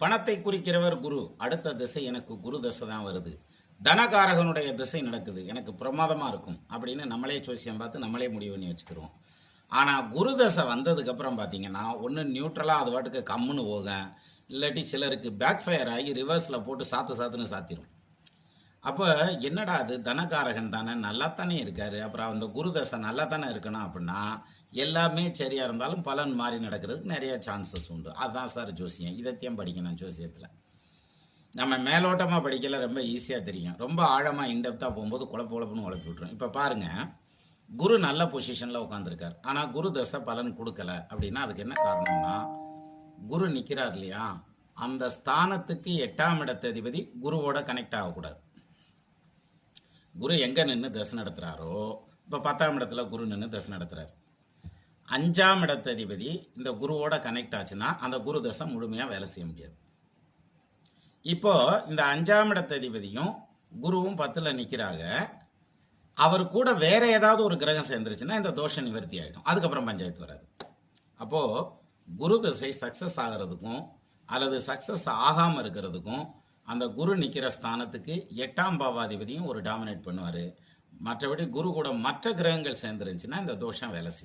பணத்தை குறிக்கிறவர் குரு. அடுத்த திசை எனக்கு குரு தசை தான் வருது. தனகாரகனுடைய திசை நடக்குது, எனக்கு பிரமாதமாக இருக்கும் அப்படின்னு நம்மளே ஜோசியம் பார்த்து நம்மளே முடிவு பண்ணி வச்சுக்கிறோம். ஆனால் குரு தசை வந்ததுக்கப்புறம் பார்த்தீங்கன்னா ஒன்று நியூட்ரலாக அது பாட்டுக்கு கம்முன்னு போக, இல்லாட்டி சிலருக்கு பேக் ஃபயர் ஆகி ரிவர்ஸில் போட்டு சாத்துன்னு சாத்திரும். அப்போ என்னடா அது தனகாரகன் தானே, நல்லா தானே இருக்காரு, அப்புறம் அந்த குரு தசை நல்லா தானே இருக்கணும் அப்படின்னா எல்லாமே சரியாக இருந்தாலும் பலன் மாறி நடக்கிறதுக்கு நிறைய சான்சஸ் உண்டு. அதுதான் சார் ஜோசியம். இதைத்தையும் படிக்கணும் ஜோசியத்தில். நம்ம மேலோட்டமாக படிக்கல, ரொம்ப ஈஸியாக தெரியும். ரொம்ப ஆழமாக இன்டெப்த்தாக போகும்போது குழப்புன்னு குழப்பி விட்டுரும். இப்போ பாருங்கள், குரு நல்ல பொசிஷனில் உட்காந்துருக்கார், ஆனால் குரு தசை பலன் கொடுக்கல அப்படின்னா அதுக்கு என்ன காரணம்னா, குரு நிற்கிறார் இல்லையா, அந்த ஸ்தானத்துக்கு 8ஆம் இடத்ததிபதி குருவோட கனெக்ட் ஆகக்கூடாது. குரு எங்கே நின்று தசை நடத்துகிறாரோ, இப்போ 10ஆம் இடத்துல குரு நின்று தசை நடத்துகிறார், 5ஆம் இடத்ததிபதி இந்த குருவோட கனெக்ட் ஆச்சுன்னா அந்த குரு தசை முழுமையாக வேலை செய்ய முடியாது. இப்போ இந்த 5ஆம் இடத்ததிபதியும் குருவும் 10ல் நிற்கிறாங்க, அவர் கூட வேற ஏதாவது ஒரு கிரகம் சேர்ந்துருச்சுன்னா இந்த தோஷ நிவர்த்தி ஆகிடும், அதுக்கப்புறம் பஞ்சாயத்து வராது. அப்போது குரு தசை சக்ஸஸ் ஆகிறதுக்கும் அல்லது சக்ஸஸ் ஆகாமல் இருக்கிறதுக்கும் அந்த குரு நிற்கிற ஸ்தானத்துக்கு 8ஆம் பாவாதிபதியும் ஒரு டாமினேட் பண்ணுவார். மற்றபடி குரு கூட மற்ற கிரகங்கள் சேர்ந்துருந்துச்சுன்னா இந்த தோஷம் வேலை செய்யும்.